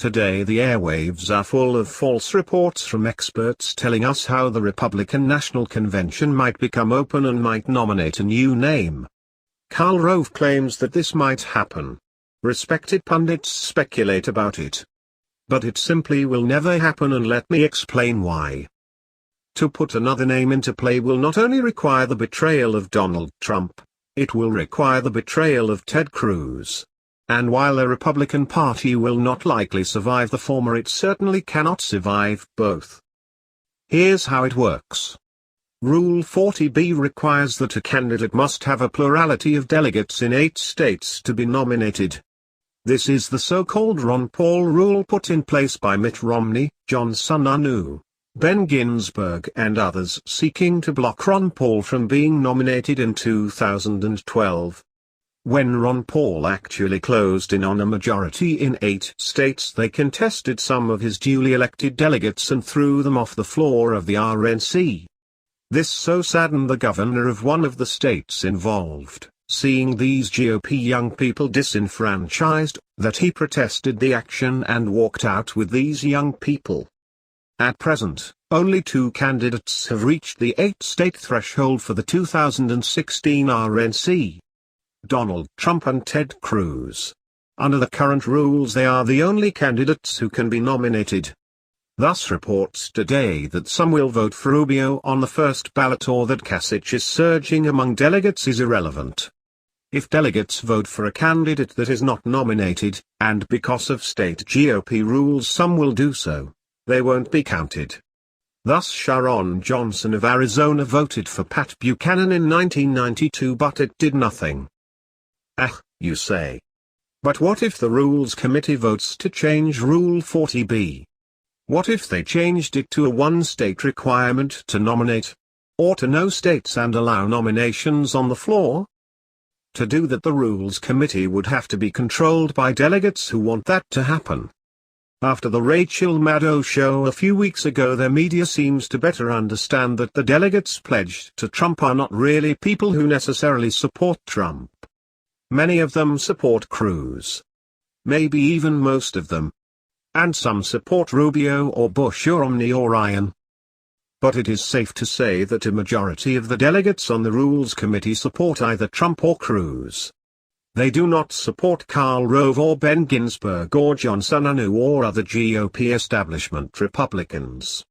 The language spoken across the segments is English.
Today the airwaves are full of false reports from experts telling us how the Republican National Convention might become open and might nominate a new name. Karl Rove claims that this might happen. Respected pundits speculate about it. But it simply will never happen, and let me explain why. To put another name into play will not only require the betrayal of Donald Trump, it will require the betrayal of Ted Cruz. And while the Republican Party will not likely survive the former, it certainly cannot survive both. Here's how it works. Rule 40B requires that a candidate must have a plurality of delegates in 8 states to be nominated. This is the so-called Ron Paul rule put in place by Mitt Romney, John Sununu, Ben Ginsburg and others seeking to block Ron Paul from being nominated in 2012. When Ron Paul actually closed in on a majority in 8 states, they contested some of his duly elected delegates and threw them off the floor of the RNC. This so saddened the governor of one of the states involved, seeing these GOP young people disenfranchised, that he protested the action and walked out with these young people. At present, only 2 candidates have reached the 8-state threshold for the 2016 RNC. Donald Trump and Ted Cruz. Under the current rules, they are the only candidates who can be nominated. Thus reports today that some will vote for Rubio on the first ballot or that Kasich is surging among delegates is irrelevant. If delegates vote for a candidate that is not nominated, and because of state GOP rules some will do so, they won't be counted. Thus Sharon Johnson of Arizona voted for Pat Buchanan in 1992, but it did nothing. Ah, you say. But what if the Rules Committee votes to change Rule 40B? What if they changed it to a 1-state requirement to nominate? Or to no states and allow nominations on the floor? To do that, the Rules Committee would have to be controlled by delegates who want that to happen. After the Rachel Maddow show a few weeks ago, their media seems to better understand that the delegates pledged to Trump are not really people who necessarily support Trump. Many of them support Cruz. Maybe even most of them. And some support Rubio or Bush or Romney or Ryan. But it is safe to say that a majority of the delegates on the Rules Committee support either Trump or Cruz. They do not support Karl Rove or Ben Ginsburg or John Sununu or other GOP establishment Republicans.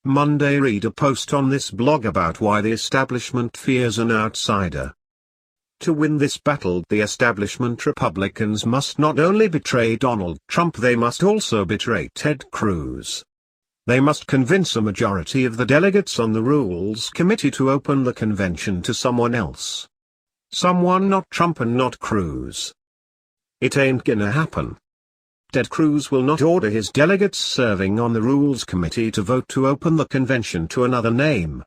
Monday, read a post on this blog about why the establishment fears an outsider. To win this battle, the establishment Republicans must not only betray Donald Trump, they must also betray Ted Cruz. They must convince a majority of the delegates on the Rules Committee to open the convention to someone else. Someone not Trump and not Cruz. It ain't gonna happen. Ted Cruz will not order his delegates serving on the Rules Committee to vote to open the convention to another name.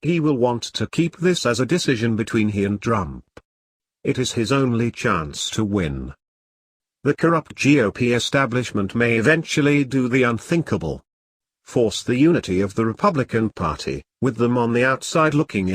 He will want to keep this as a decision between he and Trump. It is his only chance to win. The corrupt GOP establishment may eventually do the unthinkable. Force the unity of the Republican Party, with them on the outside looking in.